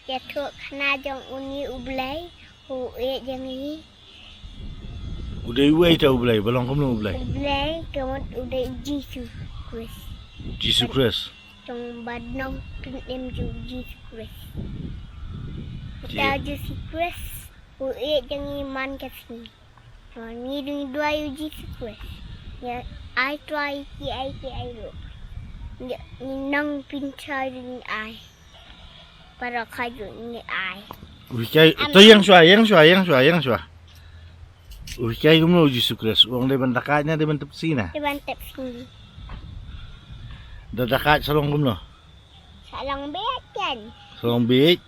จะถูกขนาดยังอุนีอุบเลยหูเอะยังนี้ Udah iwe tau belai, balong kamu belai. อุบเลยก็มันอุได้จีสุคริส Jesus Christ. จงบัดน้องเป็นเอ็มจูจีสุคริส Ji- ดาวจีสุคริสหูเอะยังนี้มันกับสิตอนนี้ดึงด้วยจีสุคริสเนี่ยไอตัวไอที่ไอรู้เนี่ยนี่นั่งพินชายดึงไอpara kayu ni ai. Uhikai, tu yang suai. Uhikai kamu Jesus Christ. Uang dia bendakatnya dia bentep sini. Dia bantap sini. Dah dekat salong kamu. Salang bet kan. Salong big.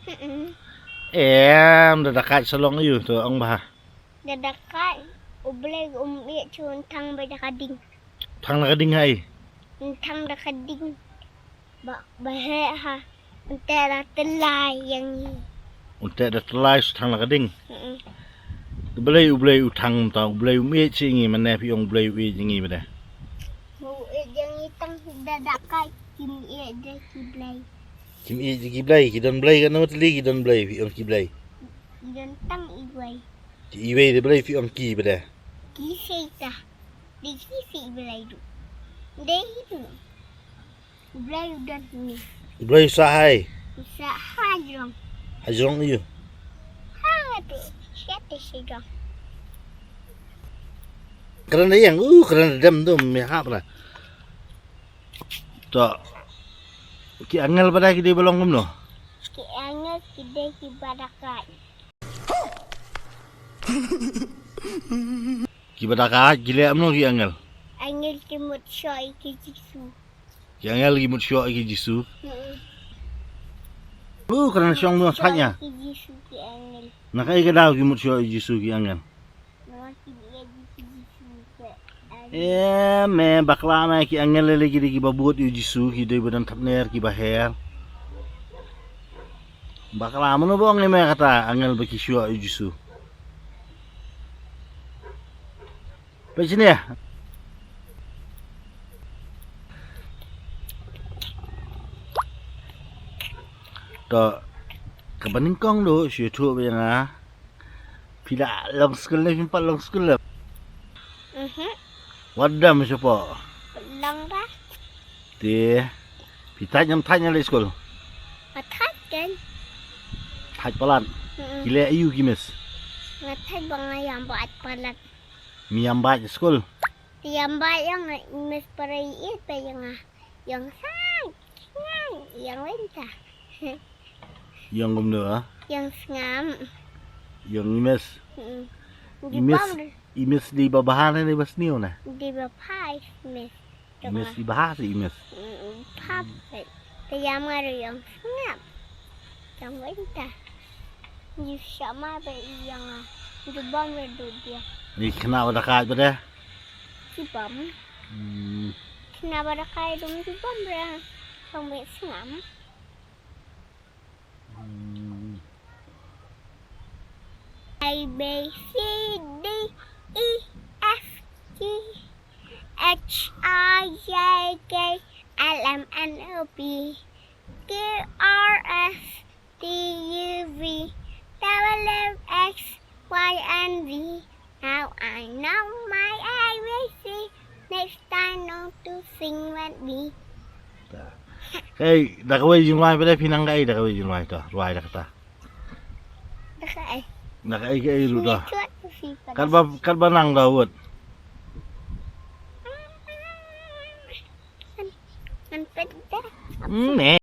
Dah dekat salong you tu ang bah. Dah dekat. Ublay umbi cun tang bai kading. Thang nak ding hai. Tang dah kading. Bahaya ha. Antara telai yang ni. Untuk dah telai thang nak ding. Belai utang tau, belai umi cingi mana piong belai umi cingi mana. Yang ni tang dah dekat kim ia dah kiblay. Kim i cingi belai, kidon belai kan nama teli kidon belai piong ki belai. Dan tang iway. Iwe dia belai piong ki pada. Kisih dah. Di kisih belai tu. Dah itu. Belai udah ni. Belai sahai. Bisa hajong. Hajong you. Ha tu. Siapa sih dong? Kerana dam tu mehap lah. Tak. Ki angel pada kita belong kamu. Kayaknya kita kibarakat. Ki badakat gila amno ki angel. Angel timut syai ke Jisu. Ki angel ki mut syok ki Jisu. Kerana syong tu saknya. Ke Jisu ke angel. Nakai ke daw ki mut syok ki Jisu ki angel. Nanti dia Jisu ke angel. Me bakla me ki angel le ki ki babut yu Jisu ki dei badan tapner ki baher. Bakla mana bong me kata angel baki syok yu Jisu. Macam ni ya? Tak kebaningkong tu syutu bayang pila long school ni pimpat long school lah. Wadam siapa? Lang dah. Dia pita jam tanya le school. Matat kan? Hai palan. Gila ayu gimis. Matat bang ayam buat palat. Miam bat school. Tiang bayang mes perayaan bayang yang sang yang lentah. Yang gumno ah. Yang ngam. Yang gimis. Di Imis di babahan ni bas niu na. Di bapai mes. Imis di bahas imis. Pap. Tiang ada yang ngam. Yang lentah. Di sama bayang di bom redu dia. Ni kenapa dekat pada? Si bom. Kenapa dekat dum si bom dah. Sampai ngam. A B C D E F G H I J K L M N O P Q R S T U V W X Y and Z. Now I know my ABC. Next time not to sing with me. Hey, dah kawai jumlah pada pinang kai dah kawai jumlah tu. Ruai dah kata. Okay. Nak kai kai lu dah. Kan Kan banang dah wot. Kan peda. Ne.